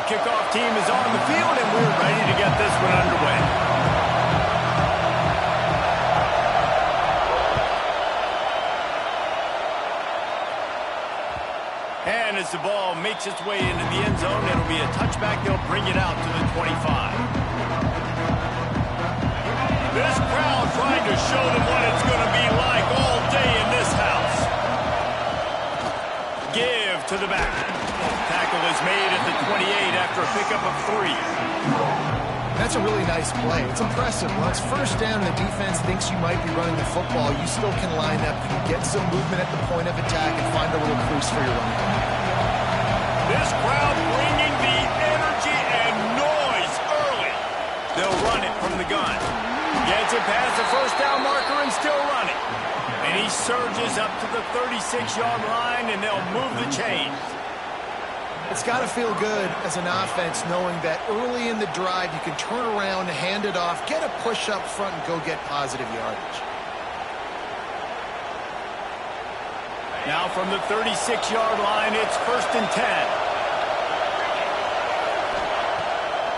kickoff team is on the field, and we're ready to get this one underway. And as the ball makes its way into the end zone, it'll be a touchback. They'll bring it out to the 25. This crowd trying to show them what it's going to be like all day in this house. Give to the back. Tackle is made at the 28 after a pickup of 3. That's a really nice play. It's impressive. When it's first down and the defense thinks you might be running the football, you still can line up, you can get some movement at the point of attack, and find a little crease for your running back. This crowd bringing the energy and noise early. They'll run it from the gun. Gets it past the first down marker and still running. And he surges up to the 36-yard line, and they'll move the chains. It's got to feel good as an offense knowing that early in the drive you can turn around, hand it off, get a push up front, and go get positive yardage. Now from the 36-yard line, it's 1st and 10.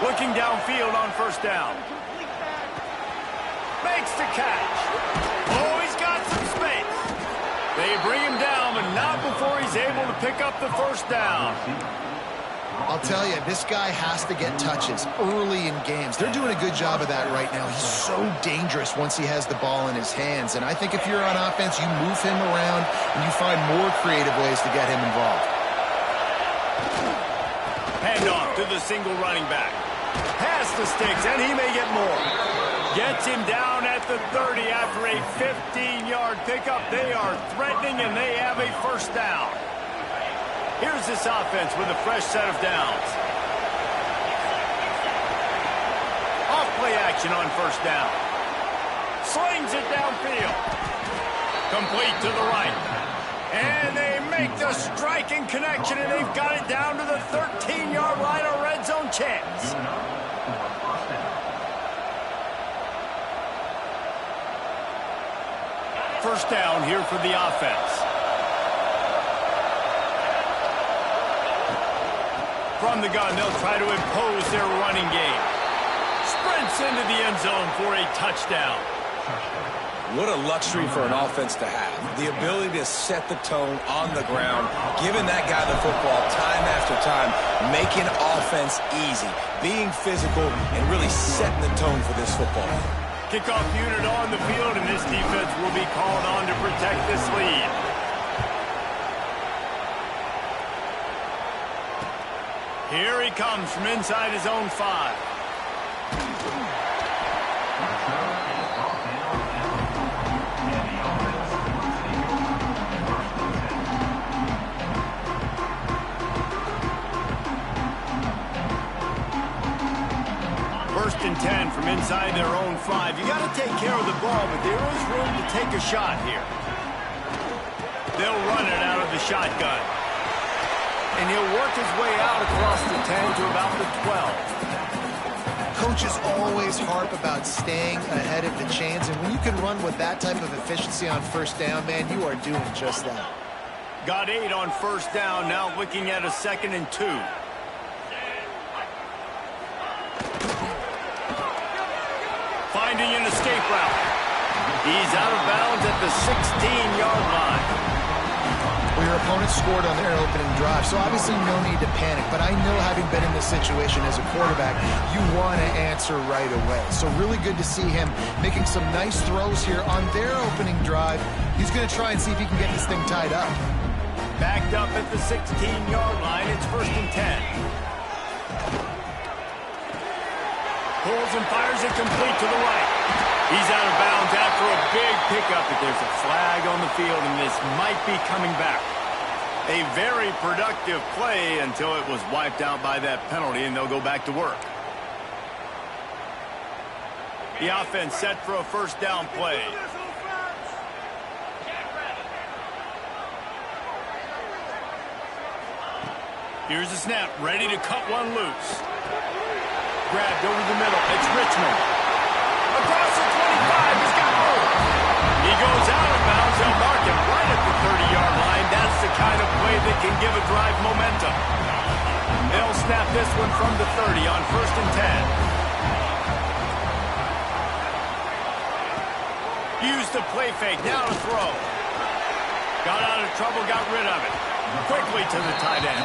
Looking downfield on 1st down. Makes the catch. Oh, he's got some space. They bring him down, but not before he's able to pick up the 1st down. I'll tell you, this guy has to get touches early in games. They're doing a good job of that right now. He's so dangerous once he has the ball in his hands. And I think if you're on offense, you move him around and you find more creative ways to get him involved. Handoff to the single running back. Pass the sticks, and he may get more. Gets him down at the 30 after a 15-yard pickup. They are threatening, and they have a 1st down. Here's this offense with a fresh set of downs. Off play action on 1st down. Slings it downfield. Complete to the right. And they make the striking connection, and they've got it down to the 13-yard line, a red zone chance. First down here for the offense. From the gun, they'll try to impose their running game. Sprints into the end zone for a touchdown. What a luxury for an offense to have. The ability to set the tone on the ground, giving that guy the football time after time, making offense easy, being physical, and really setting the tone for this football. Kickoff unit on the field, and this defense will be called on to protect this lead. Here he comes from inside his own 5. First and 10 from inside their own 5. You got to take care of the ball, but there is room to take a shot here. They'll run it out of the shotgun. And he'll work his way out across the 10 to about the 12. Coaches always harp about staying ahead of the chains, and when you can run with that type of efficiency on 1st down, man, you are doing just that. Got 8 on 1st down, now looking at a 2nd and 2. Finding an escape route. He's out of bounds at the 16-yard line. Well, your opponent scored on their opening drive, so obviously no need to panic. But I know, having been in this situation as a quarterback, you want to answer right away. So really good to see him making some nice throws here on their opening drive. He's going to try and see if he can get this thing tied up. Backed up at the 16-yard line. It's 1st and 10. Pulls and fires it complete to the right. He's out of bounds after a big pickup, but there's a flag on the field, and this might be coming back. A very productive play until it was wiped out by that penalty, and they'll go back to work. The offense set for a 1st down play. Here's the snap, ready to cut one loose. Grabbed over the middle. It's Richmond. Across the 25. He's got room. He goes out of bounds. They'll mark him right at the 30-yard line. That's the kind of play that can give a drive momentum. They'll snap this one from the 30 on 1st and 10. Use the play fake, now to throw. Got out of trouble, got rid of it. Quickly to the tight end.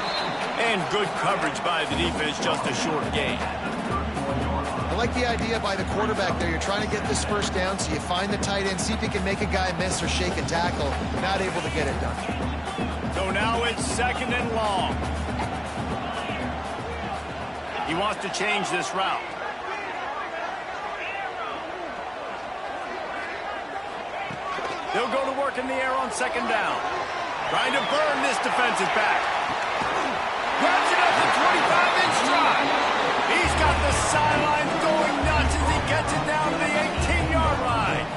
And good coverage by the defense, just a short gain. I like the idea by the quarterback there. You're trying to get this first down, so you find the tight end, see if he can make a guy miss or shake and tackle. Not able to get it done. So now it's 2nd and long. He wants to change this route. They'll go to work in the air on 2nd down. Trying to burn this defensive back. Grabs it up the 25-inch stride. He's got the sidelines going nuts as he gets it down to the 18-yard line.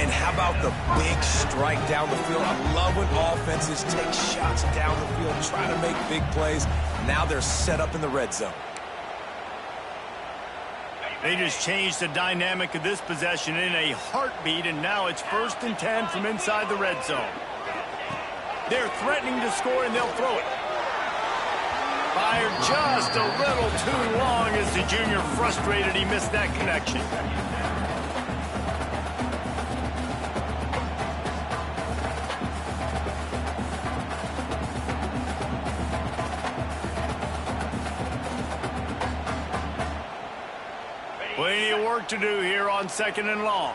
And how about the big strike down the field? I love when offenses take shots down the field, try to make big plays. Now they're set up in the red zone. They just changed the dynamic of this possession in a heartbeat, and now it's 1st and 10 from inside the red zone. They're threatening to score, and they'll throw it. Fired just a little too long as the junior frustrated he missed that connection. Plenty of work to do here on 2nd and long.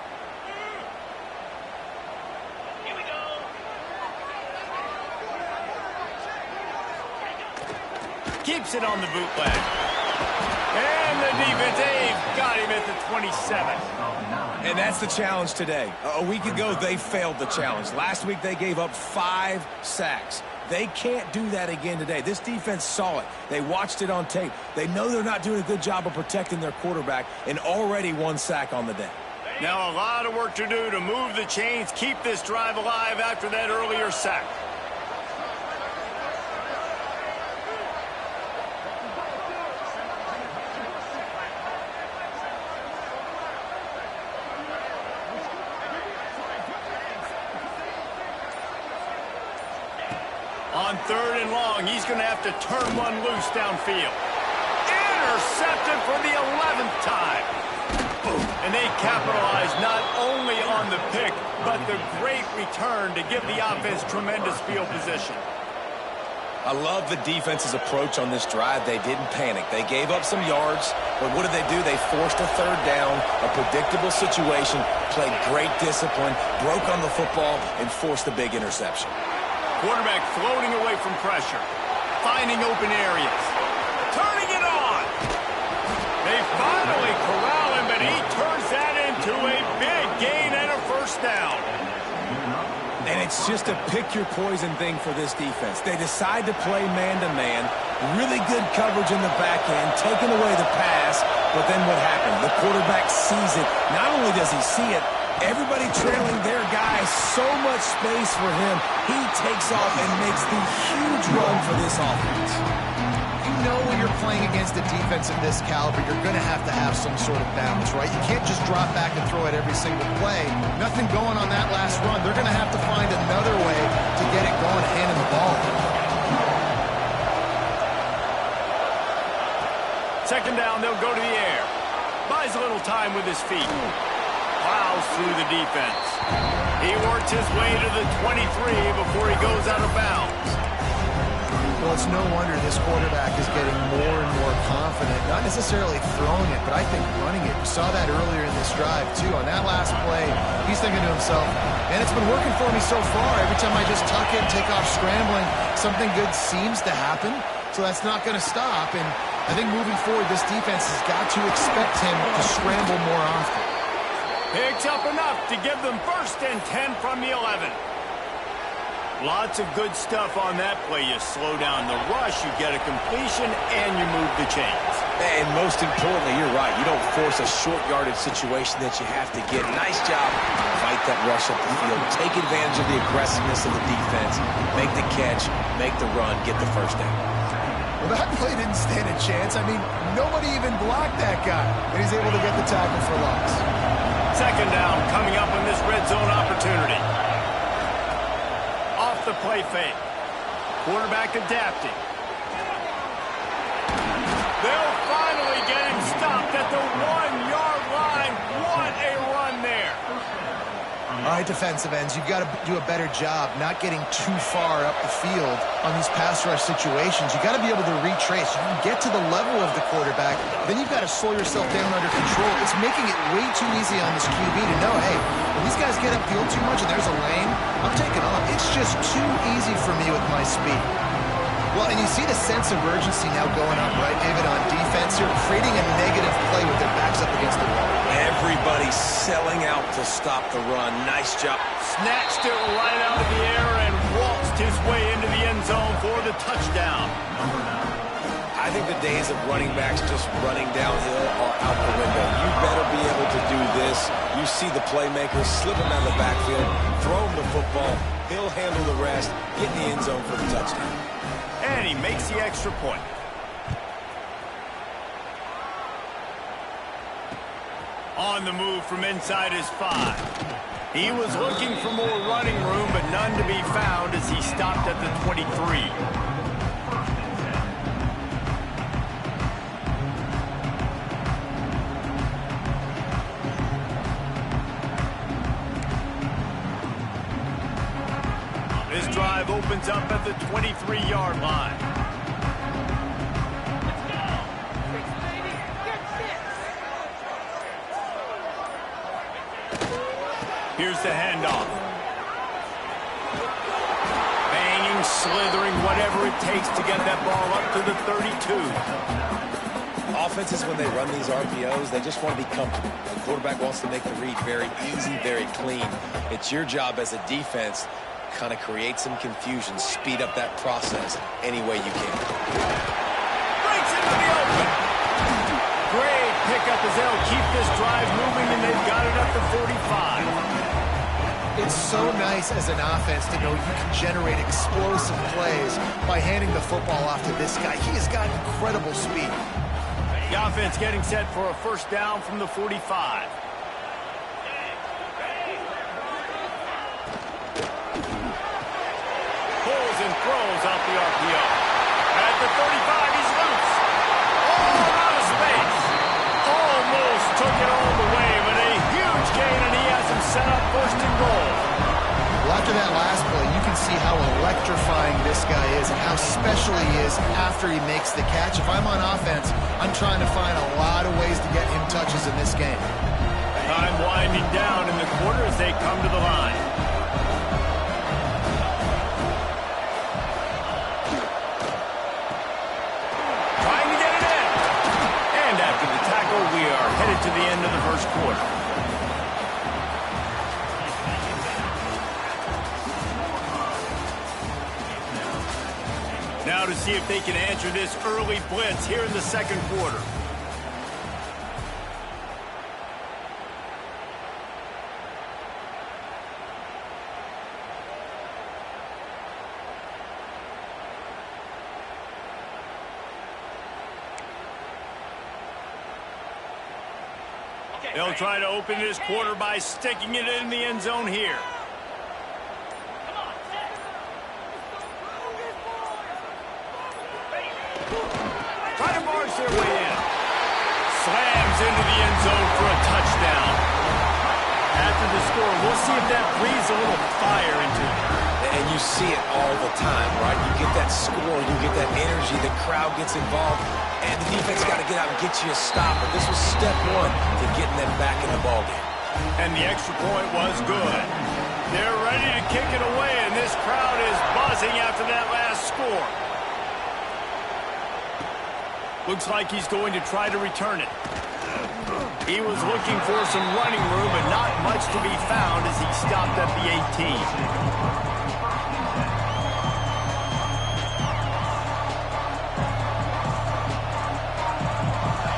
Here we go. Keeps it on the bootleg. And the defense, got him at the 27. And that's the challenge today. A week ago, they failed the challenge. Last week, they gave up 5 sacks. They can't do that again today. This defense saw it. They watched it on tape. They know they're not doing a good job of protecting their quarterback, and already 1 sack on the day. Now a lot of work to do to move the chains, keep this drive alive after that earlier sack. On 3rd and long, he's going to have to turn one loose downfield. Intercepted for the 11th time. And they capitalize not only on the pick, but the great return to give the offense tremendous field position. I love the defense's approach on this drive. They didn't panic. They gave up some yards, but what did they do? They forced a 3rd down, a predictable situation, played great discipline, broke on the football, and forced a big interception. Quarterback floating away from pressure, finding open areas, turning it on. They finally corral him, but he turns that into a big gain and a 1st down. And it's just a pick-your-poison thing for this defense. They decide to play man-to-man, really good coverage in the back end, taking away the pass, but then what happened? The quarterback sees it. Not only does he see it, everybody trailing their guy, so much space for him. He takes off and makes the huge run for this offense. You know when you're playing against a defense of this caliber, you're going to have some sort of balance, right? You can't just drop back and throw it every single play. Nothing going on that last run. They're going to have to find another way to get it going, handing the ball. 2nd down, they'll go to the air. Buys a little time with his feet. Plows through the defense. He works his way to the 23 before he goes out of bounds. Well, it's no wonder this quarterback is getting more and more confident. Not necessarily throwing it, but I think running it. We saw that earlier in this drive, too. On that last play, he's thinking to himself, man, it's been working for me so far. Every time I just tuck it, take off scrambling, something good seems to happen. So that's not going to stop. And I think moving forward, this defense has got to expect him to scramble more often. Picks up enough to give them 1st and 10 from the 11. Lots of good stuff on that play. You slow down the rush, you get a completion, and you move the chains. And most importantly, you're right. You don't force a short yardage situation that you have to get. Nice job. Fight that rush up the field. Take advantage of the aggressiveness of the defense. Make the catch, make the run, get the 1st down. Well, that play didn't stand a chance. I mean, nobody even blocked that guy. And he's able to get the tackle for loss. 2nd down coming up in this red zone opportunity. Off the play fake. Quarterback adapting. They'll finally get him stopped at the 1-yard line. What a run there. All right, defensive ends, you've got to do a better job not getting too far up the field on these pass rush situations. You've got to be able to retrace. You can get to the level of the quarterback, then you've got to slow yourself down under control. It's making it way too easy on this QB to know, hey, when these guys get upfield too much and there's a lane, I'm taking off. It's just too easy for me with my speed. Well, and you see the sense of urgency now going up, right, David, on defense here, creating a negative play with their backs up against the wall. Everybody's selling out to stop the run. Nice job. Snatched it right out of the air and waltzed his way into the end zone for the touchdown. I think the days of running backs just running downhill are out the window. You better be able to do this. You see the playmakers slip him out of the backfield, throw him the football, he'll handle the rest, get in the end zone for the touchdown. And he makes the extra point. On the move from inside his 5. He was looking for more running room, but none to be found as he stopped at the 23. This drive opens up at the 23-yard line. Here's the handoff. Banging, slithering, whatever it takes to get that ball up to the 32. Offenses, when they run these RPOs, they just want to be comfortable. The quarterback wants to make the read very easy, very clean. It's your job as a defense kind of create some confusion, speed up that process any way you can. Breaks into the open. Great pickup as they'll keep this drive moving, and they've got it at the 45. It's so nice as an offense to know you can generate explosive plays by handing the football off to this guy. He has got incredible speed. The offense getting set for a first down from the 45. Pulls and throws out the RPO. At the 35, he's loose. All out of space. Almost took it all the way, but a huge gain, and he has him set up first and goal. Well, after that last play, you can see how electrifying this guy is and how special he is after he makes the catch. If I'm on offense, I'm trying to find a lot of ways to get him touches in this game. Time winding down in the quarter as they come to the line. Trying to get it in. And after the tackle, we are headed to the end of the first quarter. Now to see if they can answer this early blitz here in the second quarter. They'll try to open this quarter by sticking it in the end zone here. Try to march their way in. Slams into the end zone for a touchdown. After the score, we'll see if that breathes a little fire into it. And you see it all the time, right? You get that score, you get that energy, the crowd gets involved, and the defense got to get out and get you a stop. But this was step one to getting them back in the ballgame. And the extra point was good. They're ready to kick it away, and this crowd is buzzing after that last score. Looks like he's going to try to return it. He was looking for some running room, but not much to be found as he stopped at the 18.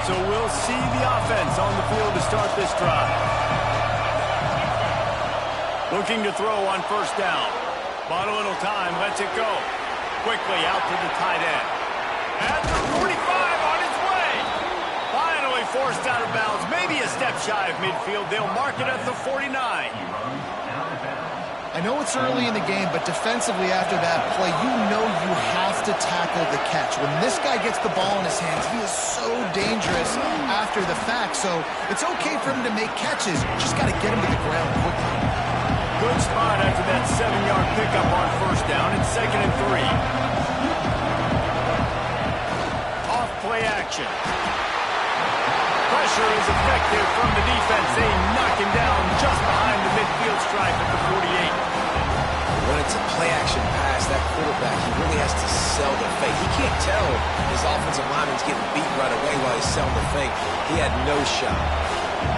So we'll see the offense on the field to start this drive. Looking to throw on first down. Bought a little time, lets it go. Quickly out to the tight end. At the 45 on his way. Finally forced out of bounds. Maybe a step shy of midfield. They'll mark it at the 49. I know it's early in the game, but defensively after that play, you know you have to tackle tackle the catch. When this guy gets the ball in his hands, he is so dangerous after the fact. So it's okay for him to make catches. Just got to get him to the ground quickly. Good spot after that 7-yard pickup on first down. It's 2nd and 3. Off play action. Pressure is effective from the defense. They knock him down just behind the midfield stripe at the 48. When it's a play-action pass, that quarterback, he really has to sell the fake. He can't tell his offensive lineman's getting beat right away while he's selling the fake. He had no shot.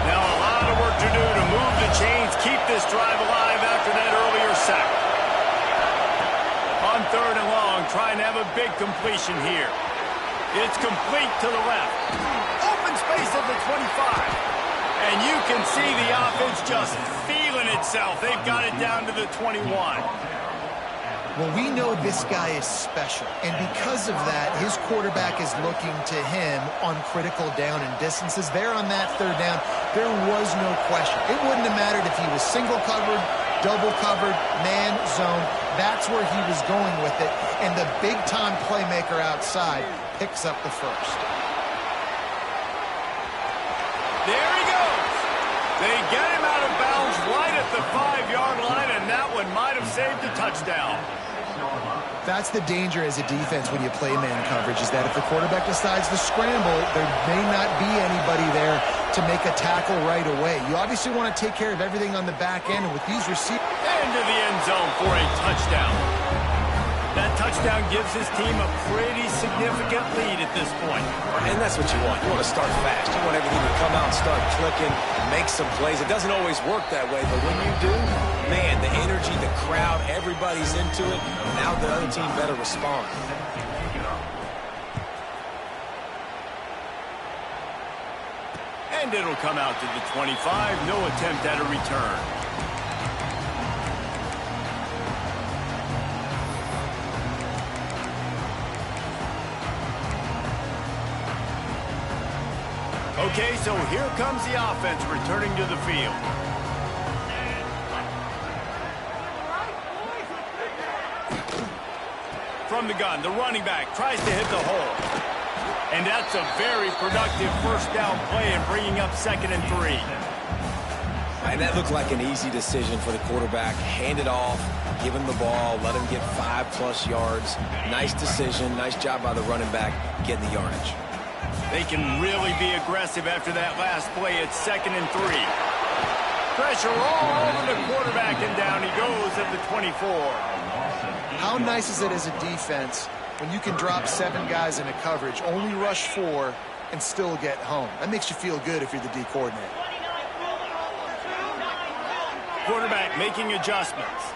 Now a lot of work to do to move the chains, keep this drive alive after that earlier sack. On 3rd and long, trying to have a big completion here. It's complete to the left. Open space at the 25. And you can see the offense just feeling itself. They've got it down to the 21. Well, we know this guy is special, and because of that, his quarterback is looking to him on critical down and distances. There on that 3rd down, there was no question. It wouldn't have mattered if he was single covered, double covered, man, zone. That's where he was going with it, and the big-time playmaker outside picks up the first. There he goes. They get him out of bounds right at the 5-yard line, and that one might have saved a touchdown. That's the danger as a defense when you play man coverage, is that if the quarterback decides to scramble, there may not be anybody there to make a tackle right away. You obviously want to take care of everything on the back end, and with these receivers... Into the end zone for a touchdown. That touchdown gives his team a pretty significant lead at this point. And that's what you want. You want to start fast. You want everything to come out and start clicking, make some plays. It doesn't always work that way, but when you do, man, the energy, the crowd, everybody's into it. Now the other team better respond. And it'll come out to the 25. No attempt at a return. Okay, so here comes the offense returning to the field. From the gun, the running back tries to hit the hole. And that's a very productive first down play and bringing up 2nd and 3. And that looked like an easy decision for the quarterback. Hand it off, give him the ball, let him get 5+ yards. Nice decision, nice job by the running back getting the yardage. They can really be aggressive after that last play. It's 2nd and 3. Pressure all over the quarterback, and down he goes at the 24. How nice is it as a defense when you can drop 7 guys into coverage, only rush 4, and still get home? That makes you feel good if you're the D coordinator. Quarterback making adjustments.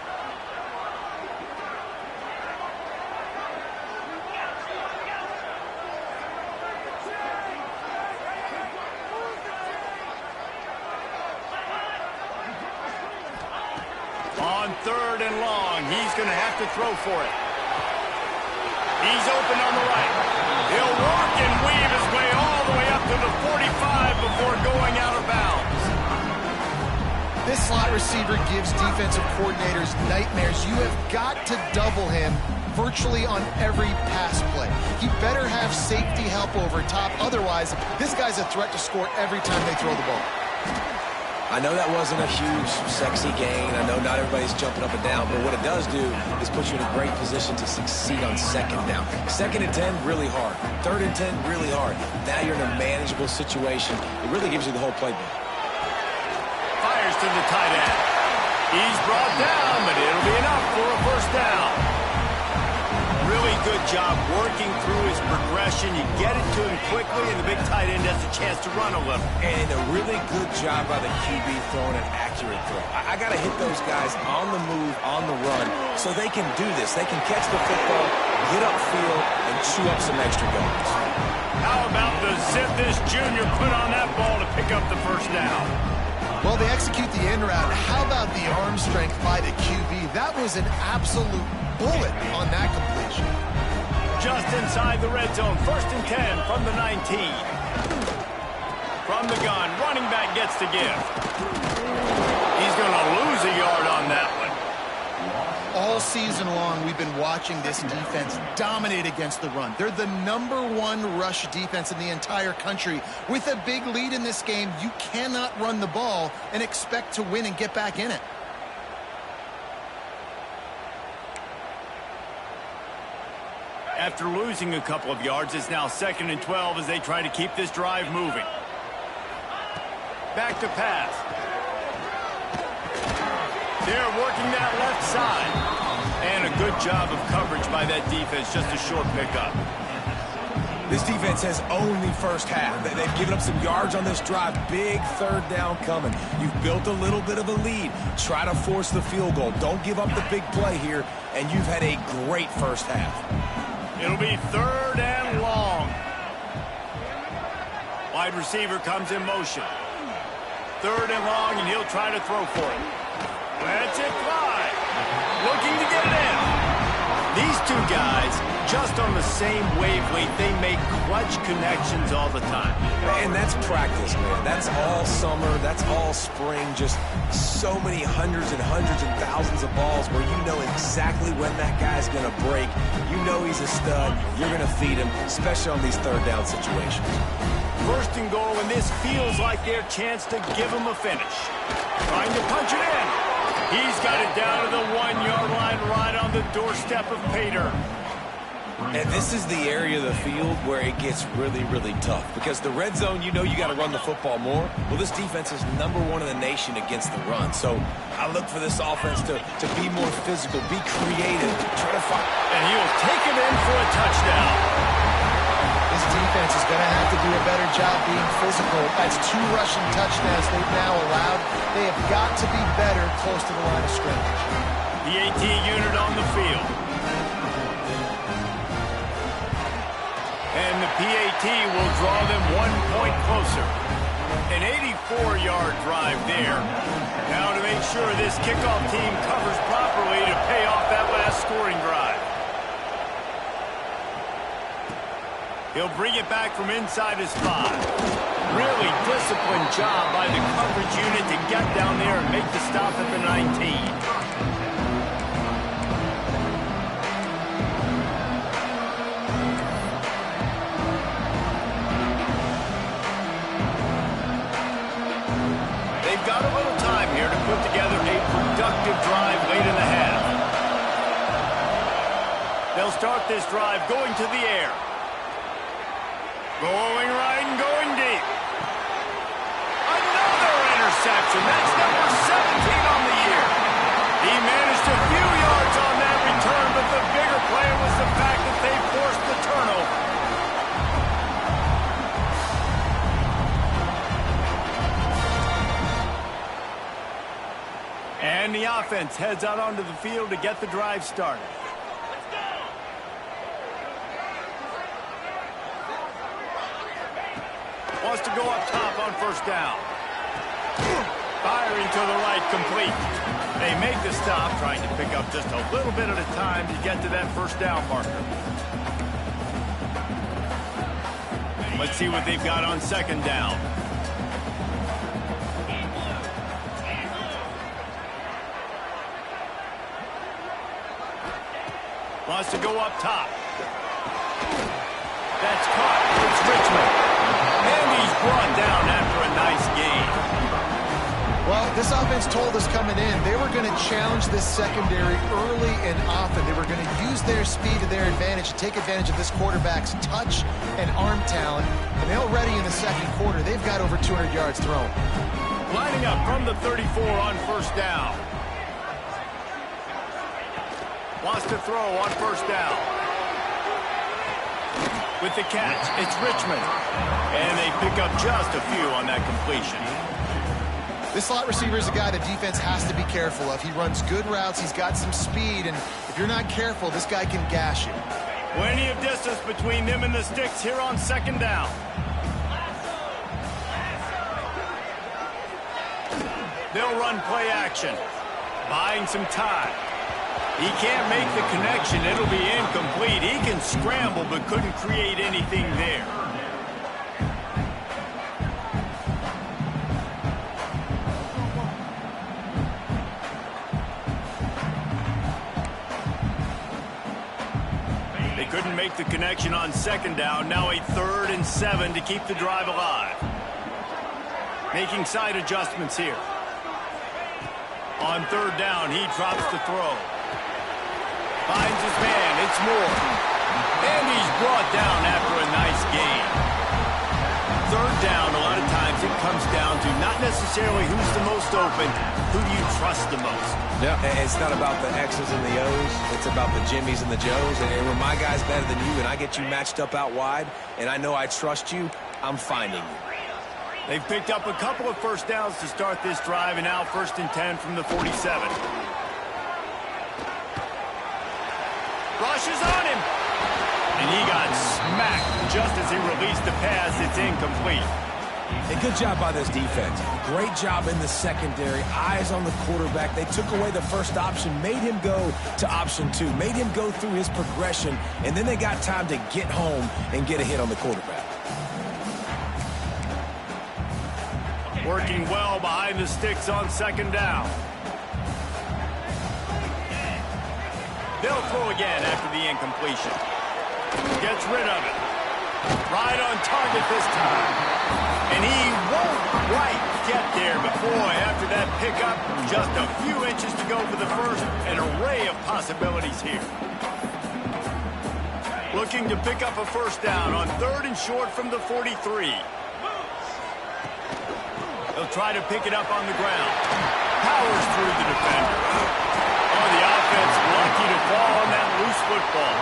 On 3rd and long, he's going to have to throw for it. He's open on the right. He'll work and weave his way all the way up to the 45 before going out of bounds. This slot receiver gives defensive coordinators nightmares. You have got to double him virtually on every pass play. He better have safety help over top. Otherwise, this guy's a threat to score every time they throw the ball. I know that wasn't a huge, sexy gain. I know not everybody's jumping up and down, but what it does do is put you in a great position to succeed on 2nd down. 2nd and 10, really hard. 3rd and 10, really hard. Now you're in a manageable situation. It really gives you the whole playbook. Fires to the tight end. He's brought down, but it'll be enough for a first down. Really good job working through his progression. You get it to him quickly, and the big tight end has a chance to run a little. And a really good job by the QB throwing an accurate throw. I got to hit those guys on the move, on the run, so they can do this. They can catch the football, get upfield, and chew up some extra yards. How about the zip this junior put on that ball to pick up the first down? Well, they execute the end route. How about the arm strength by the QB? That was an absolute bullet on that completion. Just inside the red zone, 1st and 10 from the 19. From the gun, running back gets to give. He's going to lose a yard on that one. All All season long, we've been watching this defense dominate against the run. They're the #1 rush defense in the entire country. With a big lead in this game, you cannot run the ball and expect to win and get back in it. After losing a couple of yards, it's now 2nd and 12 as they try to keep this drive moving. Back to pass. They're working that left side. And a good job of coverage by that defense, just a short pickup. This defense has owned the first half. They've given up some yards on this drive. Big 3rd down coming. You've built a little bit of a lead. Try to force the field goal. Don't give up the big play here, and you've had a great first half. It'll be 3rd and long. Wide receiver comes in motion. 3rd and long, and he'll try to throw for it. That's it, fly. Looking to get it in. These two guys, just on the same wavelength, they make clutch connections all the time. And that's practice, man. That's all summer. That's all spring. Just so many hundreds and thousands of balls where you know exactly when that guy's going to break. You know he's a stud. You're going to feed him, especially on these 3rd down situations. 1st and goal, and this feels like their chance to give him a finish. Trying to punch it in. He's got it down to the 1-yard line right on the doorstep of Pater. And this is the area of the field where it gets really, really tough. Because the red zone, you know you got to run the football more. Well, this defense is #1 in the nation against the run. So I look for this offense to be more physical, be creative, try to find. And he'll take it in for a touchdown. This defense is going to have to do a better job being physical. That's 2 rushing touchdowns they've now allowed. They have got to be better close to the line of scrimmage. The AT unit on the field. And the PAT will draw them 1 point closer. An 84-yard drive there. Now to make sure this kickoff team covers properly to pay off that last scoring drive. He'll bring it back from inside his 5. Really disciplined job by the coverage unit to get down there and make the stop at the 19. They've got a little time here to put together a productive drive late in the half. They'll start this drive going to the air. Going right and going deep. Another interception. That's number 17 on the year. He managed a few yards on that return, but the bigger play was the fact that they forced the turnover. And the offense heads out onto the field to get the drive started. Wants to go up top on 1st down. Firing to the right, complete. They make the stop, trying to pick up just a little bit at a time to get to that 1st down marker. Let's see what they've got on 2nd down. Wants to go up top. That's caught. It's Richmond. And he's brought down after a nice gain. Well, this offense told us coming in they were going to challenge this secondary early and often. They were going to use their speed to their advantage to take advantage of this quarterback's touch and arm talent. And already in the 2nd quarter, they've got over 200 yards thrown. Lining up from the 34 on 1st down. Wants to throw on 1st down. With the catch, it's Richmond. And they pick up just a few on that completion. This slot receiver is a guy the defense has to be careful of. He runs good routes. He's got some speed. And if you're not careful, this guy can gash you. Plenty of distance between them and the sticks here on 2nd down. They'll run play action. Buying some time. He can't make the connection. It'll be incomplete. He can scramble but couldn't create anything there. couldn't make the connection on second down. Now a 3rd and 7 to keep the drive alive. Making side adjustments here. On 3rd down, he drops the throw. Finds his man. It's Moore. And he's brought down after a nice gain. 3rd down, a lot of times it comes down to not necessarily who's the most open, who do you trust the most. Yeah, it's not about the X's and the O's. It's about the Jimmys and the Joes. And when my guy's better than you and I get you matched up out wide and I know I trust you, I'm finding you. They've picked up a couple of first downs to start this drive, and now 1st and 10 from the 47. Rushes on him. And he got smacked just as he released the pass. It's incomplete. A good job by this defense. Great job in the secondary. Eyes on the quarterback. They took away the first option, made him go to option 2, made him go through his progression, and then they got time to get home and get a hit on the quarterback. Working well behind the sticks on 2nd down. They'll throw again after the incompletion. Gets rid of it. Right on target this time. And he won't quite get there, but boy, after that pickup, just a few inches to go for the first. An array of possibilities here. Looking to pick up a first down on 3rd and short from the 43. They'll try to pick it up on the ground. Powers through the defender. Oh, the offense lucky to fall on that loose football.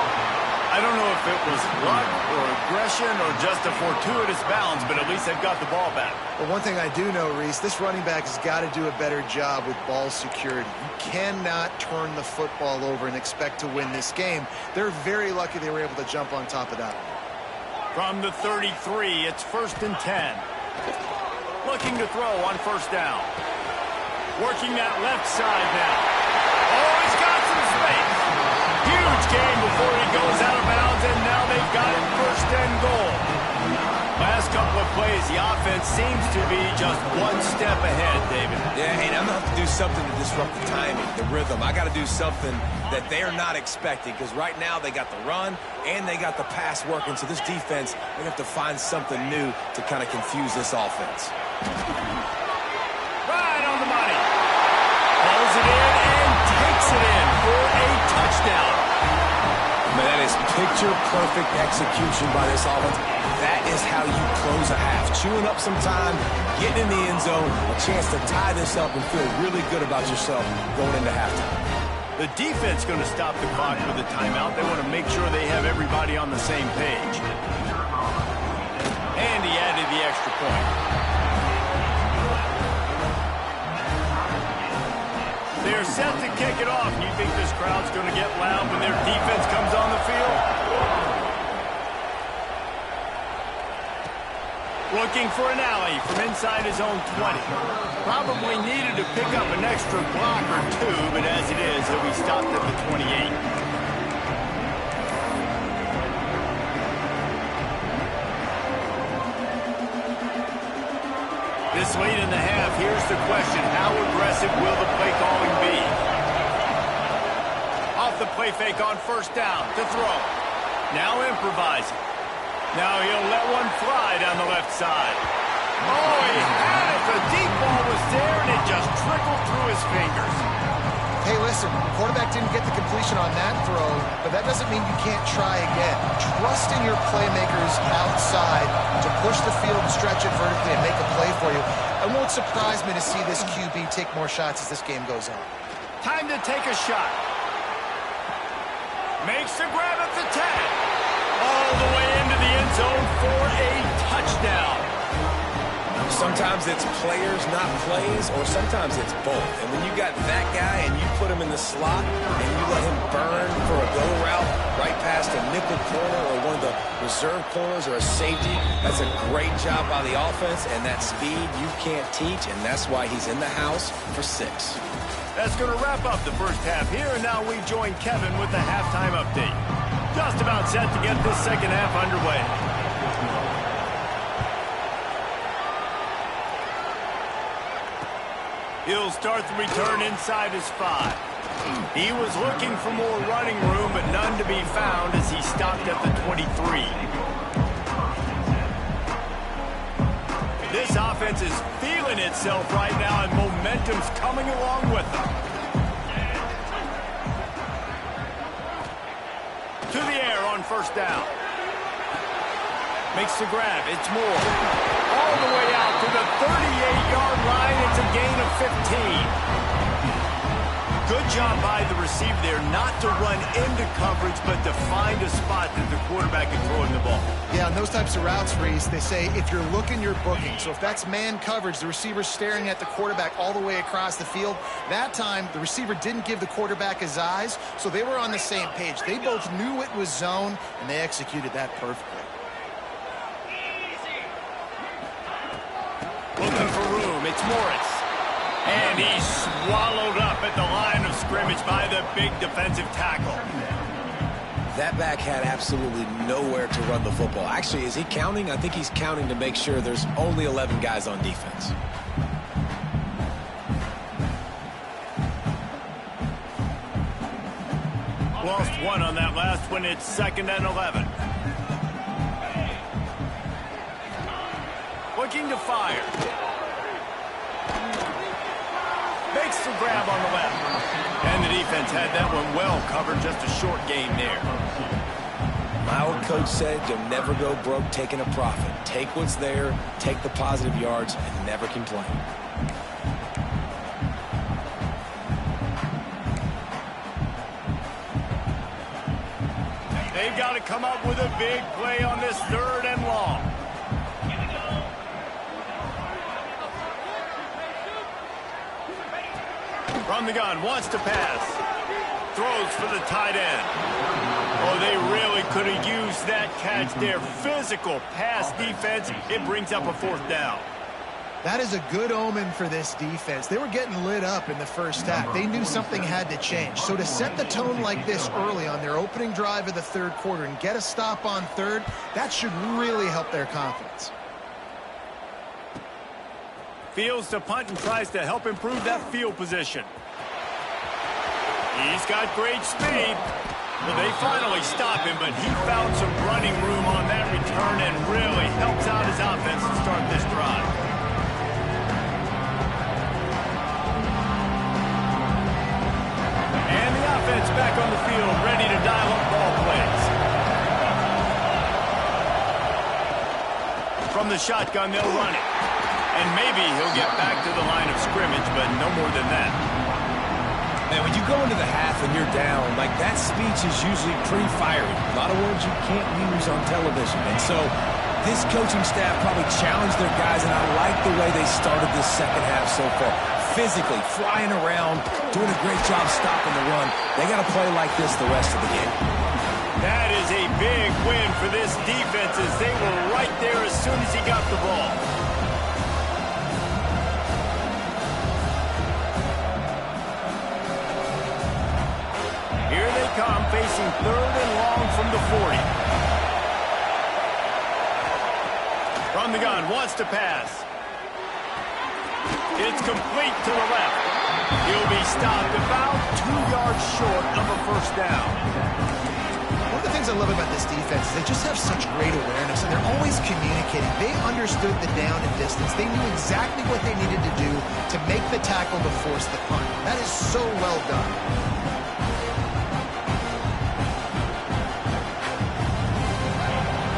I don't know if it was luck or aggression or just a fortuitous bounce, but at least they've got the ball back. But one thing I do know, Reese, this running back has got to do a better job with ball security. You cannot turn the football over and expect to win this game. They're very lucky they were able to jump on top of that. From the 33, it's 1st and 10. Looking to throw on 1st down. Working that left side now. Oh, he's got some space. Huge gain before he goes out of bounds, and now they've got it 1st and goal. Last couple of plays, the offense seems to be just one step ahead, David. Yeah, and I'm going to have to do something to disrupt the timing, the rhythm. I got to do something that they're not expecting, because right now they got the run and they got the pass working. So this defense, they have to find something new to kind of confuse this offense. Right on the money. Pulls it in and takes it in for a touchdown. Man, that is picture-perfect execution by this offense. That is how you close a half. Chewing up some time, getting in the end zone, a chance to tie this up and feel really good about yourself going into halftime. The defense going to stop the clock with a timeout. They want to make sure they have everybody on the same page. And he added the extra point. They're set to kick it off. You think this crowd's going to get loud when their defense comes on the field? Looking for an alley from inside his own 20. Probably needed to pick up an extra block or two, but as it is, he'll be stopped at the 28. This late in the half, here's the question. How aggressive will the play calling be? Off the play fake on 1st down to throw. Now improvising. Now he'll let one fly down the left side. Oh, he had it. The deep ball was there, and it just trickled through his fingers. Hey, listen, the quarterback didn't get the completion on that throw, but that doesn't mean you can't try again. Trust in your playmakers outside to push the field, stretch it vertically, and make a play for you. It won't surprise me to see this QB take more shots as this game goes on. Time to take a shot. Makes the grab at the 10. All the way into the end zone for a touchdown. Sometimes it's players, not plays, or sometimes it's both. And when you got that guy and you put him in the slot and you let him burn for a go route right past a nickel corner or one of the reserve corners or a safety, that's a great job by the offense, and that speed you can't teach, and that's why he's in the house for 6. That's going to wrap up the first half here, and now we join Kevin with the halftime update. Just about set to get this second half underway. He'll start the return inside his 5. He was looking for more running room, but none to be found as he stopped at the 23. This offense is feeling itself right now, and momentum's coming along with them. To the air on first down. Makes the grab. It's Moore. All the way out to the 38-yard line. It's a gain of 15. Good job by the receiver there not to run into coverage, but to find a spot that the quarterback can throw in the ball. Yeah, on those types of routes, Reese, they say if you're looking, you're booking. So if that's man coverage, the receiver's staring at the quarterback all the way across the field. That time, the receiver didn't give the quarterback his eyes, so they were on the same page. They both knew it was zone, and they executed that perfectly. Looking for room. It's Morris. And he's swallowed up at the line of scrimmage by the big defensive tackle. That back had absolutely nowhere to run the football. Actually, is he counting? I think he's counting to make sure there's only 11 guys on defense. Lost one on that last one. It's 2nd and 11. Looking to fire. Makes the grab on the left. And the defense had that one well covered. Just a short gain there. My old coach said you'll never go broke taking a profit. Take what's there, take the positive yards, and never complain. They've got to come up with a big play on this 3rd and long. From the gun, wants to pass. Throws for the tight end. Oh, they really could have used that catch there. Physical pass defense. It brings up a 4th down. That is a good omen for this defense. They were getting lit up in the first half. They knew something had to change. So to set the tone like this early on their opening drive of the 3rd quarter and get a stop on 3rd, that should really help their confidence. Fields to punt and tries to help improve that field position. He's got great speed. Well, they finally stop him, but he found some running room on that return and really helps out his offense to start this drive. And the offense back on the field, ready to dial up ball plays. From the shotgun, they'll run it. And maybe he'll get back to the line of scrimmage, but no more than that. Man, when you go into the half and you're down, like that speech is usually pretty fiery. A lot of words you can't use on television. And so this coaching staff probably challenged their guys, and I like the way they started this second half so far. Physically, flying around, doing a great job stopping the run. They got to play like this the rest of the game. That is a big win for this defense as they were right there as soon as he got the ball. Here they come, facing 3rd and long from the 40. From the gun, wants to pass. It's complete to the left. He'll be stopped about 2 yards short of a 1st down. One of the things I love about this defense is they just have such great awareness, and they're always communicating. They understood the down and distance. They knew exactly what they needed to do to make the tackle to force the punt. That is so well done.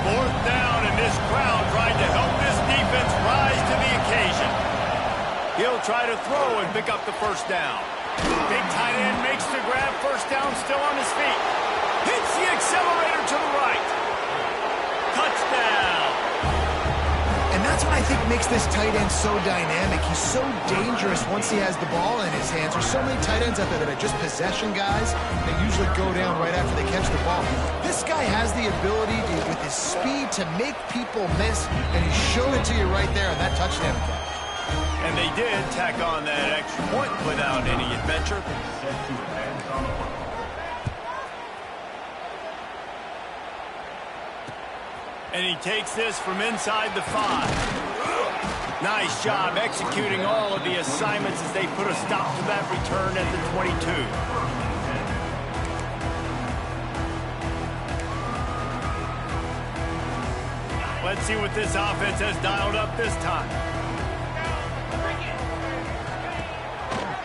4th down, and this crowd tried to help this defense rise to the occasion. He'll try to throw and pick up the 1st down. Big tight end makes the grab. 1st down, still on his feet. Hits the accelerator to the right. Touchdown. And that's what I think makes this tight end so dynamic. He's so dangerous once he has the ball in his hands. There's so many tight ends out there that are just possession guys. They usually go down right after they catch the ball. This guy has the ability to, with his speed, to make people miss, and he showed it to you right there on that touchdown catch. And they did tack on that extra point without any adventure. And he takes this from inside the 5. Nice job executing all of the assignments as they put a stop to that return at the 22. Let's see what this offense has dialed up this time.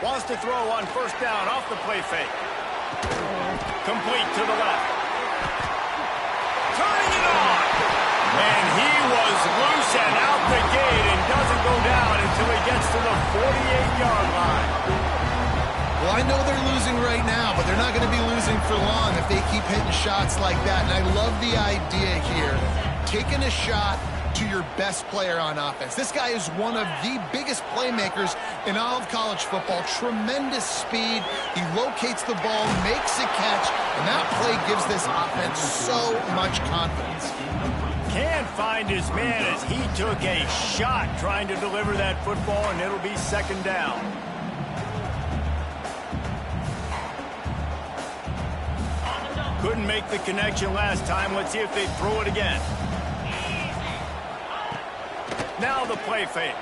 Wants to throw on first down off the play fake. Complete to the left. Turning it on. And he was loose and out the gate and doesn't go down until he gets to the 48-yard line. Well, I know they're losing right now, but they're not going to be losing for long if they keep hitting shots like that. And I love the idea here, taking a shot to your best player on offense. This guy is one of the biggest playmakers in all of college football. Tremendous speed. He locates the ball, makes a catch, and that play gives this offense so much confidence. Can't find his man as he took a shot trying to deliver that football, and it'll be second down. Couldn't make the connection last time. Let's see if they throw it again. Now the play fake.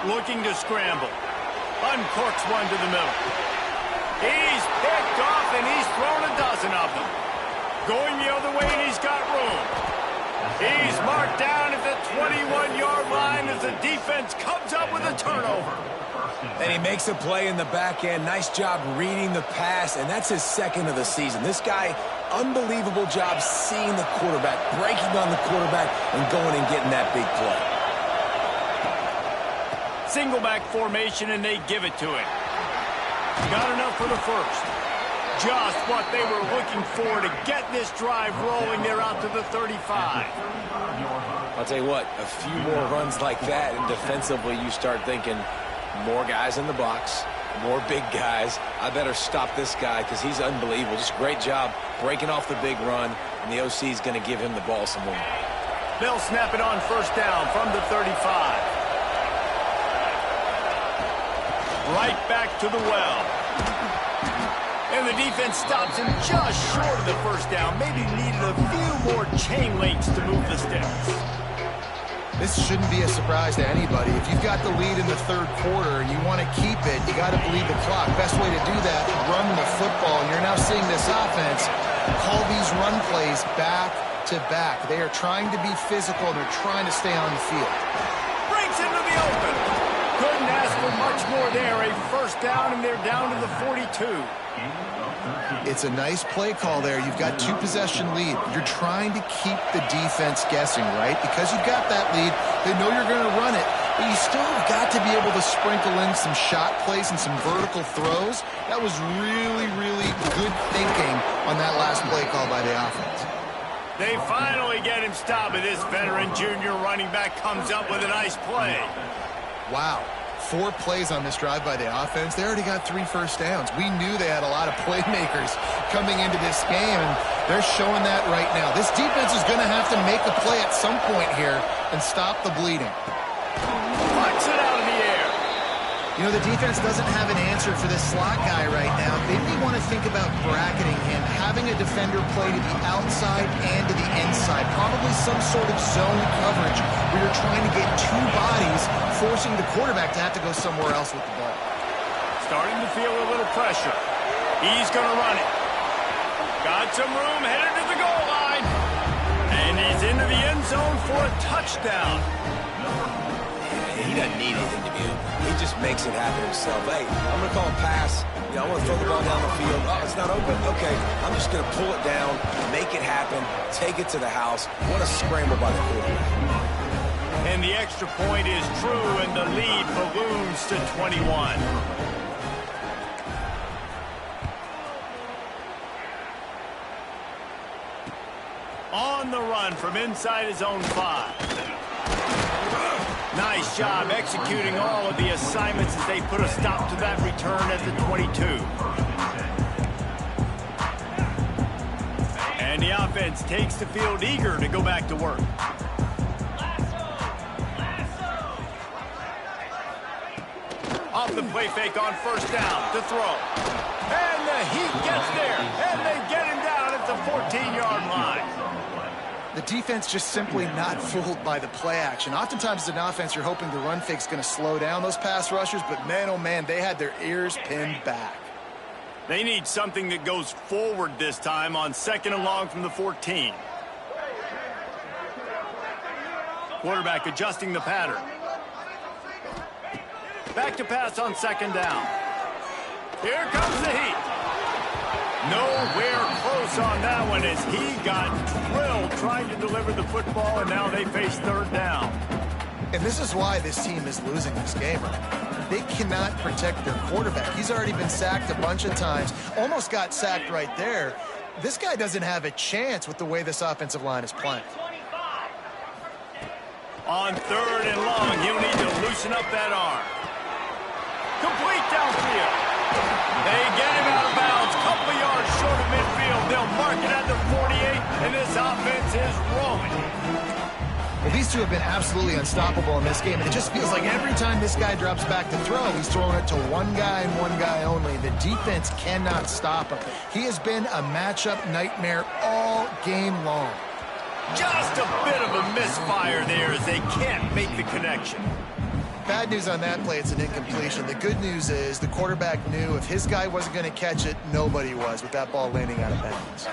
Looking to scramble. Uncorks one to the middle. He's picked off, and he's thrown a dozen of them. Going the other way, and he's got room. He's marked down at the 21-yard line as the defense comes up with a turnover. And he makes a play in the back end. Nice job reading the pass, and that's his second of the season. This guy, unbelievable job seeing the quarterback, breaking on the quarterback, and going and getting that big play. Single back formation, and they give it to him. Got enough for the first. Just what they were looking for to get this drive rolling. They're out to the 35. I'll tell you what, a few more runs like that, and defensively you start thinking, more guys in the box, more big guys. I better stop this guy because he's unbelievable. Just great job breaking off the big run, and the OC is going to give him the ball some more. They'll snap it on first down from the 35. Right back to the well. And the defense stops him just short of the first down. Maybe needed a few more chain links to move the sticks. This shouldn't be a surprise to anybody. If you've got the lead in the third quarter and you want to keep it, you got to bleed the clock. Best way to do that, run the football. And you're now seeing this offense call these run plays back to back. They are trying to be physical, and they're trying to stay on the field. Breaks into the open. Couldn't ask for much more there. A first down, and they're down to the 42. It's a nice play call there. You've got two-possession lead. You're trying to keep the defense guessing, right? Because you've got that lead, they know you're going to run it, but you still have got to be able to sprinkle in some shot plays and some vertical throws. That was really, really good thinking on that last play call by the offense. They finally get him stopped, and this veteran junior running back comes up with a nice play. Wow. 4 plays on this drive by the offense. They already got 3 first downs. We knew they had a lot of playmakers coming into this game, and they're showing that right now. This defense is going to have to make a play at some point here and stop the bleeding. Punts it out in the air. You know, the defense doesn't have an answer for this slot guy right now. They may want to think about bracketing him, having a defender play to the outside and to the inside. Probably some sort of zone coverage where you're trying to get 2 bodies, forcing the quarterback to have to go somewhere else with the ball. Starting to feel a little pressure. He's going to run it. Got some room, headed to the goal line. And he's into the end zone for a touchdown. He doesn't need anything to do. He just makes it happen himself. Hey, I'm going to call a pass. You know, I want to throw the ball down the field. Oh, it's not open. Okay, I'm just going to pull it down, make it happen, take it to the house. What a scramble by the quarterback. And the extra point is true, and the lead balloons to 21. On the run from inside his own 5. Nice job executing all of the assignments as they put a stop to that return at the 22. And the offense takes the field eager to go back to work. Off the play fake on first down to throw. And the heat gets there, and they get him down at the 14-yard line. The defense just simply not fooled by the play action. Oftentimes as an offense, you're hoping the run fake's going to slow down those pass rushers, but man, oh man, they had their ears pinned back. They need something that goes forward this time on second and long from the 14. Quarterback adjusting the pattern. Back to pass on second down. Here comes the heat. Nowhere close on that one as he got drilled trying to deliver the football, and now they face third down. And this is why this team is losing this game right now. They cannot protect their quarterback. He's already been sacked a bunch of times, almost got sacked right there. This guy doesn't have a chance with the way this offensive line is playing. On third and long, he'll need to loosen up that arm. Complete downfield. They get him out of bounds, couple yards short of midfield. They'll mark it at the 48, and this offense is rolling. Well, these two have been absolutely unstoppable in this game, and it just feels like every time this guy drops back to throw, he's throwing it to one guy and one guy only. The defense cannot stop him. He has been a matchup nightmare all game long. Just a bit of a misfire there as they can't make the connection. Bad news on that play, it's an incompletion. The good news is the quarterback knew if his guy wasn't going to catch it, nobody was with that ball landing out of bounds.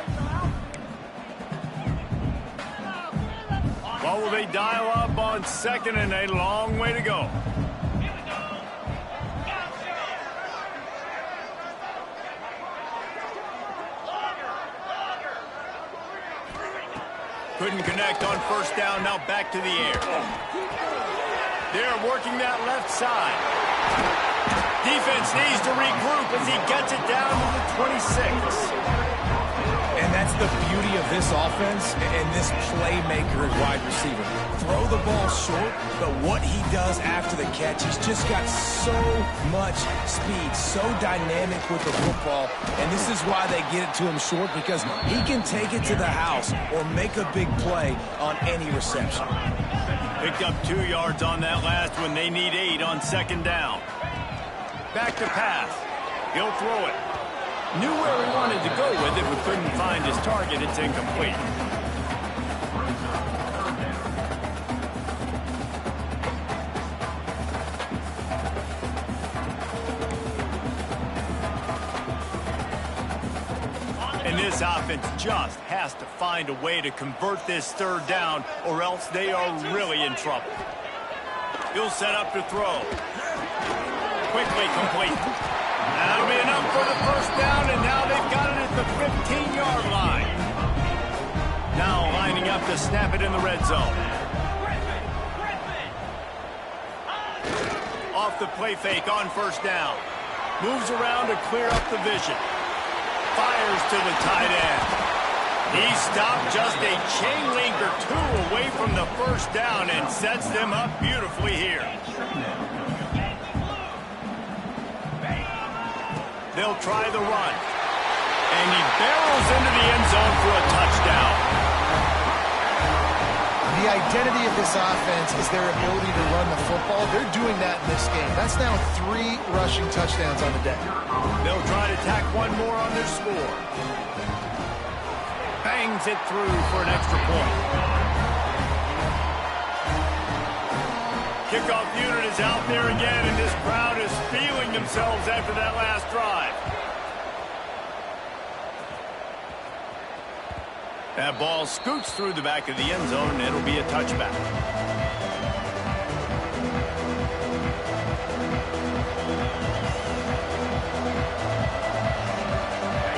Well, will they dial up on second and a long way to go? Couldn't connect on first down, now back to the air. They're working that left side. Defense needs to regroup as he gets it down to the 26. And that's the beauty of this offense and this playmaker at wide receiver. Throw the ball short, but what he does after the catch, he's just got so much speed, so dynamic with the football. And this is why they get it to him short, because he can take it to the house or make a big play on any reception. Picked up 2 yards on that last one. They need 8 on second down. Back to pass. He'll throw it. Knew where he wanted to go with it, but couldn't find his target. It's incomplete. And this offense just has to find a way to convert this third down, or else they are really in trouble. He'll set up to throw. Quickly complete. That'll be enough for the first down, and now they've got it at the 15-yard line. Now lining up to snap it in the red zone. Off the play fake on first down. Moves around to clear up the vision. Fires to the tight end. He stopped just a chain link or two away from the first down and sets them up beautifully here. They'll try the run. And he barrels into the end zone for a touchdown. The identity of this offense is their ability to run the football. They're doing that in this game. That's now 3 rushing touchdowns on the day. They'll try to tack one more on their score. Bangs it through for an extra point. Kickoff unit is out there again, and this crowd is feeling themselves after that last drive. That ball scoots through the back of the end zone, and it'll be a touchback.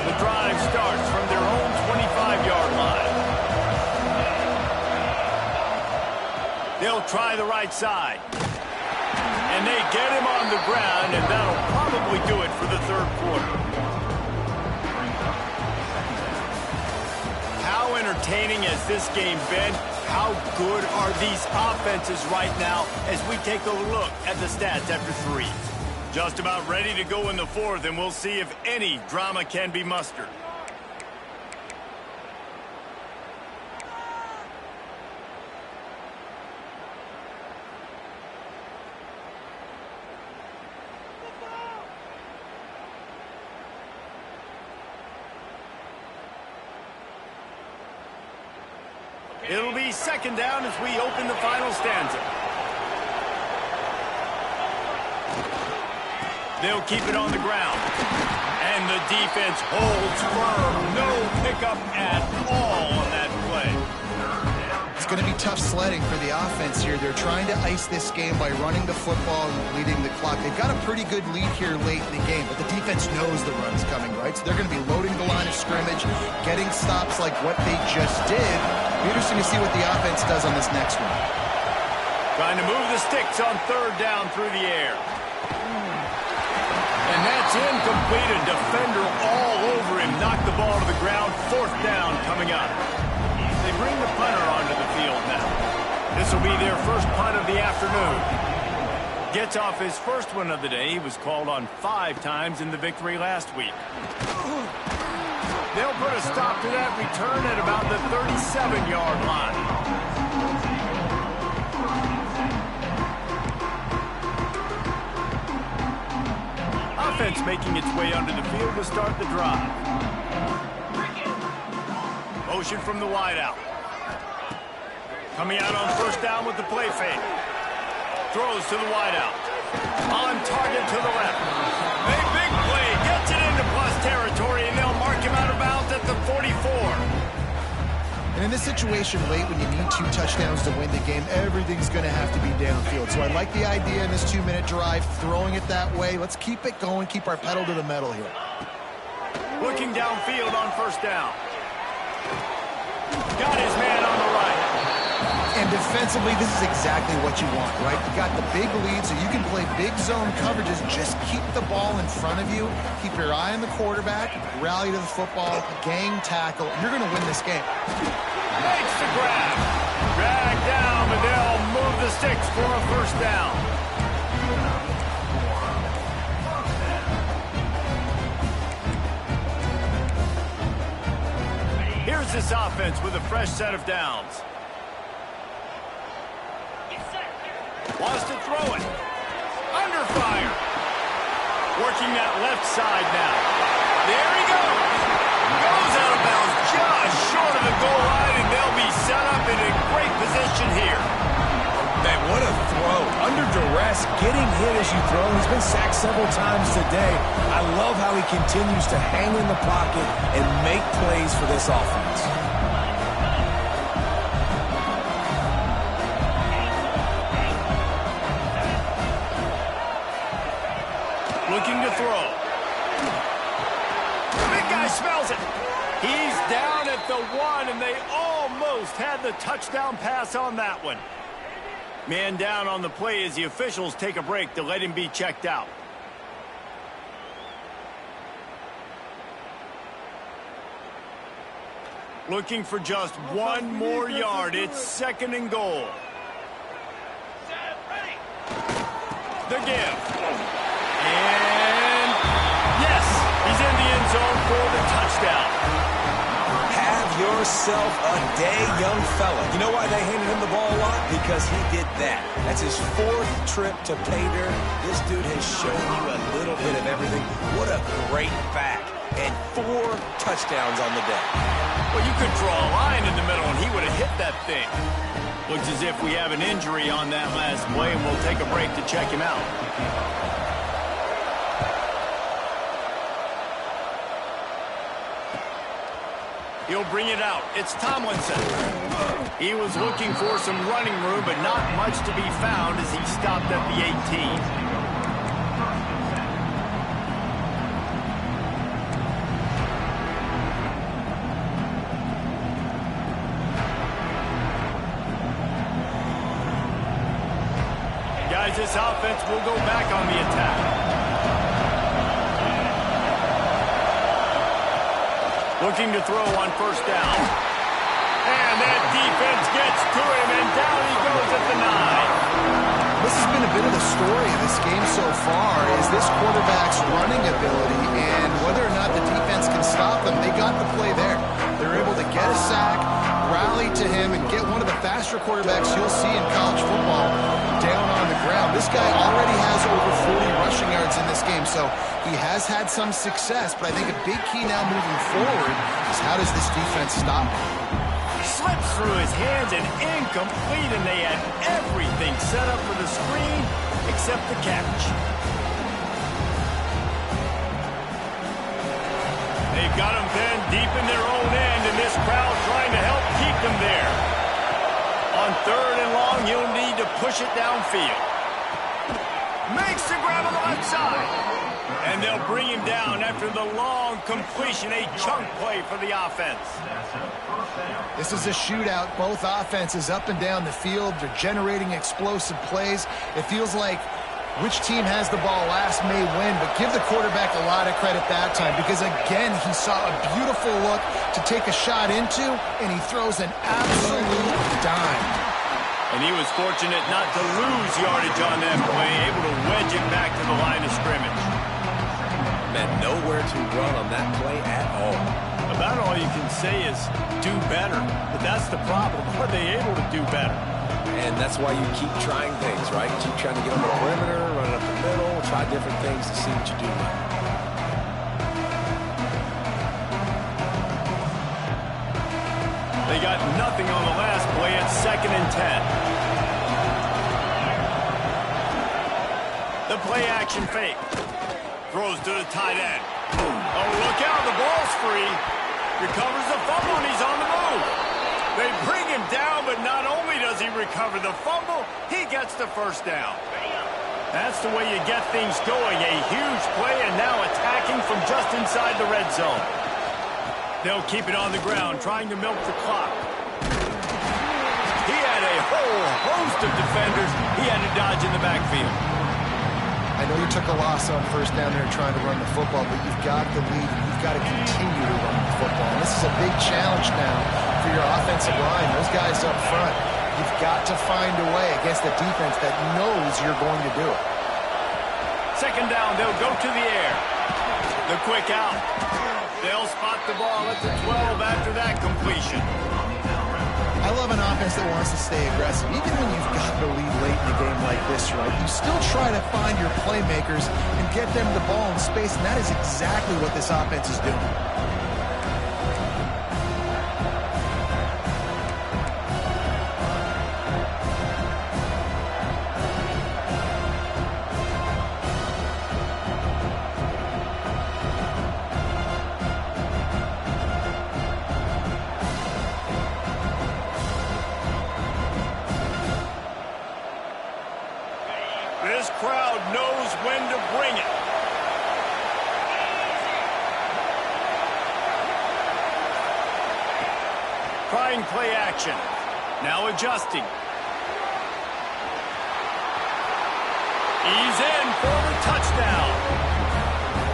The drive starts from their own 25-yard line. They'll try the right side. And they get him on the ground, and that'll probably do it for the third quarter. How entertaining has this game been? How good are these offenses right now as we take a look at the stats after 3? Just about ready to go in the fourth, and we'll see if any drama can be mustered. It'll be second down as we open the final stanza. They'll keep it on the ground. And the defense holds firm. No pickup at all on that play. It's going to be tough sledding for the offense here. They're trying to ice this game by running the football and bleeding the clock. They've got a pretty good lead here late in the game, but the defense knows the run's coming, right? So they're going to be loading the line of scrimmage, getting stops like what they just did. It'll be interesting to see what the offense does on this next one. Trying to move the sticks on third down through the air. And that's incomplete. A defender all over him. Knocked the ball to the ground. Fourth down coming up. They bring the punter onto the field now. This will be their first punt of the afternoon. Gets off his first one of the day. He was called on 5 times in the victory last week. They'll put a stop to that return at about the 37-yard line. Offense making its way onto the field to start the drive. Motion from the wideout. Coming out on first down with the play fake. Throws to the wideout. On target to the left. A big play. Gets it into plus territory, and they'll mark him out of bounds at the 44. And in this situation late when you need 2 touchdowns to win the game, everything's going to have to be downfield. So I like the idea in this 2-minute drive, throwing it that way. Let's keep it going, keep our pedal to the metal here. Looking downfield on first down. Got his man on the right. And defensively, this is exactly what you want, right? You got the big lead, so you can play big zone coverages. Just keep the ball in front of you. Keep your eye on the quarterback. Rally to the football. Gang tackle. You're going to win this game. Makes the grab. Drag down, but they'll move the sticks for a first down. Here's this offense with a fresh set of downs. Wants to throw it. Under fire. Working that left side now. There he goes. Goes out of bounds just short of the goal line, and they'll be set up in a great position here. Man, what a throw. Under duress, getting hit as you throw. He's been sacked several times today. I love how he continues to hang in the pocket and make plays for this offense. Looking to throw. The big guy smells it. He's down at the 1, and they almost had the touchdown pass on that one. Man down on the play as the officials take a break to let him be checked out. Looking for just 1 more yard. It's 2nd and goal. The give. And yes, he's in the end zone for the touchdown. Have yourself a day, young fella. You know why they handed him the ball a lot? Because he did that. That's his 4th trip to pay dirt. This dude has shown you a little bit of everything. What a great back. And 4 touchdowns on the day. Well, you could draw a line in the middle, and he would have hit that thing. Looks as if we have an injury on that last play, and we'll take a break to check him out. He'll bring it out. It's Tomlinson. He was looking for some running room, but not much to be found as he stopped at the 18. Guys, this offense will go back on the attack. Looking to throw on first down. And that defense gets to him, and down he goes at the 9. This has been a bit of the story of this game so far, is this quarterback's running ability, and whether or not the defense can stop them. They got the play there. They're able to get a sack, rally to him, and get one of the faster quarterbacks you'll see in college football down on the ground. This guy already has over 40 rushing yards in this game, so he has had some success, but I think a big key now moving forward is how does this defense stop him? Slips through his hands and incomplete, and they had everything set up for the screen except the catch. They've got him pinned deep in their own end, and this crowd trying to help keep them there. On 3rd and long, he'll need to push it downfield. Makes the grab on the left side. And they'll bring him down after the long completion, a chunk play for the offense. This is a shootout. Both offenses up and down the field. They're generating explosive plays. It feels like which team has the ball last may win, but give the quarterback a lot of credit that time because, again, he saw a beautiful look to take a shot into, and he throws an absolute dime. And he was fortunate not to lose yardage on that play, able to wedge it back to the line of scrimmage. Man, nowhere to run on that play at all. About all you can say is do better, but that's the problem. Are they able to do better? And that's why you keep trying things, right? Keep trying to get on the perimeter, run it up the middle, try different things to see what you do. They got nothing on the last play at 2nd and 10. The play action fake. Throws to the tight end. Oh, look out, the ball's free. Recovers the fumble, and he's on the move. They bring him down, but not only does he recover the fumble, he gets the first down. That's the way you get things going. A huge play, and now attacking from just inside the red zone. They'll keep it on the ground, trying to milk the clock. He had a whole host of defenders he had to dodge in the backfield. I know you took a loss on 1st down there trying to run the football, but you've got the lead, and you've got to continue to run the football. And this is a big challenge now for your offensive line. Those guys up front, you've got to find a way against a defense that knows you're going to do it. 2nd down, they'll go to the air. The quick out. They'll spot the ball at the 12 after that completion. I love an offense that wants to stay aggressive. Even when you've got the lead late in a game like this, right, you still try to find your playmakers and get them the ball in space, and that is exactly what this offense is doing. This crowd knows when to bring it. Trying play action. Now adjusting. He's in for the touchdown.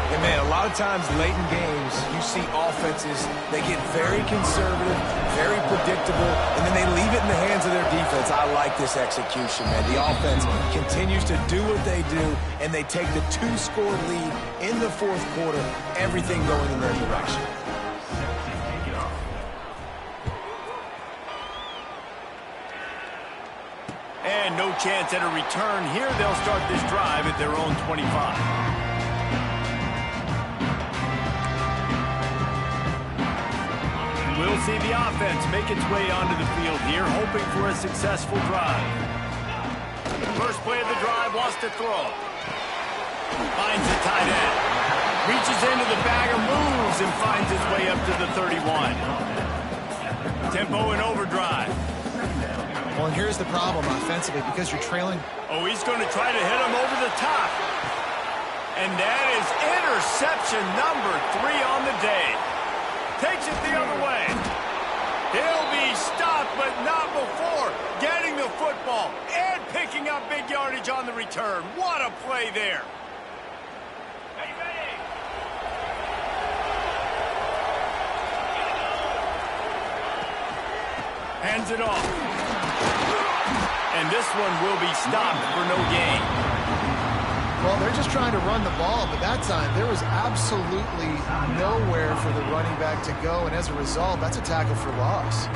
Hey, man, a lot of times late in games, you see offenses, they get very conservative, very predictable, and then they leave it in the hands of their defense. I like this execution, man. The offense continues to do what they do, and they take the 2-score lead in the 4th quarter, everything going in their direction. And no chance at a return here. They'll start this drive at their own 25. We'll see the offense make its way onto the field here, hoping for a successful drive. First play of the drive, wants to throw. Finds the tight end. Reaches into the bag of moves and finds his way up to the 31. Tempo and overdrive. Well, and here's the problem offensively, because you're trailing. Oh, he's going to try to hit him over the top. And that is interception number 3 on the day. Takes it the other way. He'll be stopped, but not before getting the football and picking up big yardage on the return. What a play there. Hands it off. And this one will be stopped for no gain. Well, they're just trying to run the ball, but that time there was absolutely nowhere for the running back to go, and as a result, that's a tackle for loss.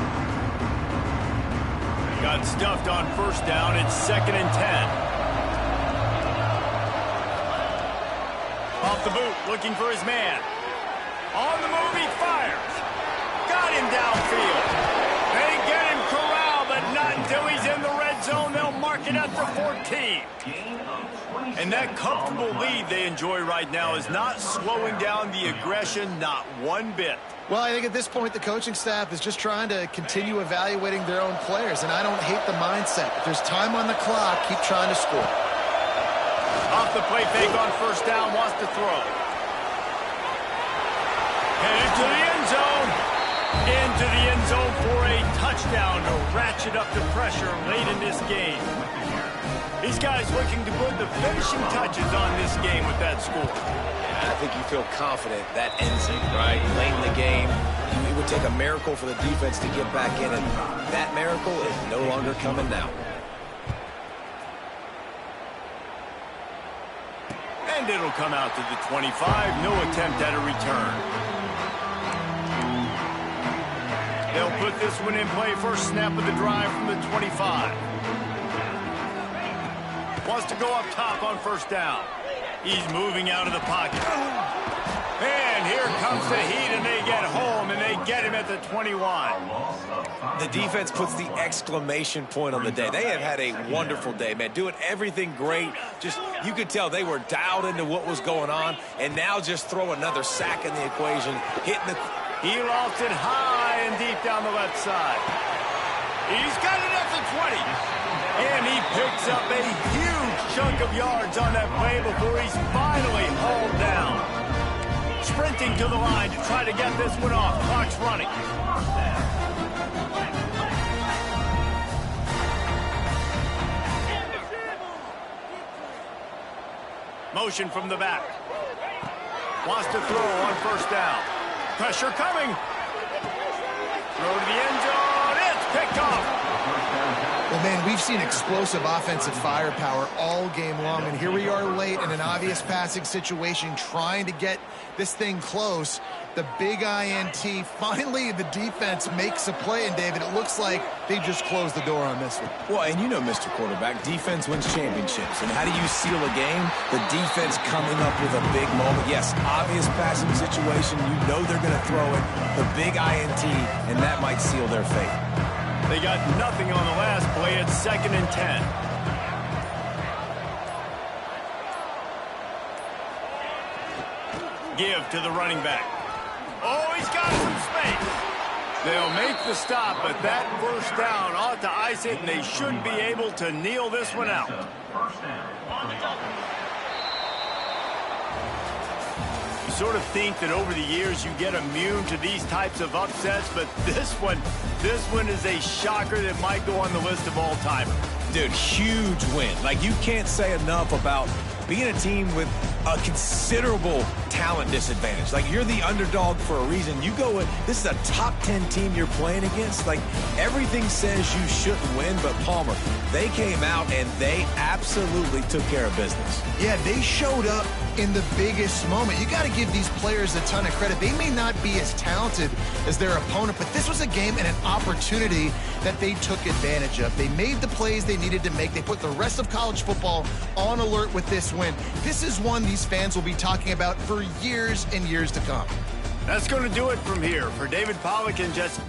Got stuffed on 1st down. It's 2nd and 10. Off the boot, looking for his man. On the move, he fires. Got him downfield. They get him corralled, but not until he's in the red zone. They'll mark it it at the 14. And that comfortable lead they enjoy right now is not slowing down the aggression, not one bit. Well, I think at this point the coaching staff is just trying to continue evaluating their own players, and I don't hate the mindset. If there's time on the clock, keep trying to score. Off the play fake on first down, wants to throw. Headed to the end zone. Into the end zone for a touchdown to ratchet up the pressure late in this game. These guys looking to put the finishing touches on this game with that score. Yeah, I think you feel confident that ends it, right? Late in the game, it would take a miracle for the defense to get back in, and that miracle is no longer coming now. And it'll come out to the 25. No attempt at a return. They'll put this one in play. First snap of the drive from the 25. Wants to go up top on first down. He's moving out of the pocket. And here comes the heat, and they get home, and they get him at the 21. The defense puts the exclamation point on the day. They have had a wonderful day, man. Doing everything great. Just, you could tell they were dialed into what was going on, and now just throw another sack in the equation, hitting the... He lofts it high and deep down the left side. He's got it at the 20. And he picks up a huge chunk of yards on that play before he's finally hauled down. Sprinting to the line to try to get this one off. Clock's running. Motion from the back. Wants to throw on first down. Pressure coming. Throw to the end zone. It's picked off. Well, man, we've seen explosive offensive firepower all game long, and here we are late in an obvious passing situation trying to get this thing close. The big INT, finally the defense makes a play, and David, it looks like they just closed the door on this one. Well, and you know, Mr. Quarterback, defense wins championships. And how do you seal a game? The defense coming up with a big moment. Yes, obvious passing situation. You know they're going to throw it. The big INT, and that might seal their fate. They got nothing on the last play. It's 2nd and 10. Give to the running back. Oh, he's got some space. They'll make the stop, but that first down ought to ice it, and they should be able to kneel this one out. You sort of think that over the years you get immune to these types of upsets, but this one is a shocker that might go on the list of all-timers. Dude, huge win. Like, you can't say enough about being a team with a considerable talent disadvantage. Like, you're the underdog for a reason. You go in, this is a top 10 team you're playing against. Like, everything says you shouldn't win, but Palmer, they came out and they absolutely took care of business. Yeah, they showed up in the biggest moment. You got to give these players a ton of credit. They may not be as talented as their opponent, but this was a game and an opportunity that they took advantage of. They made the plays they needed to make. They put the rest of college football on alert with this win. This is one these fans will be talking about for years and years to come. That's going to do it from here. For David Pollack and Jesse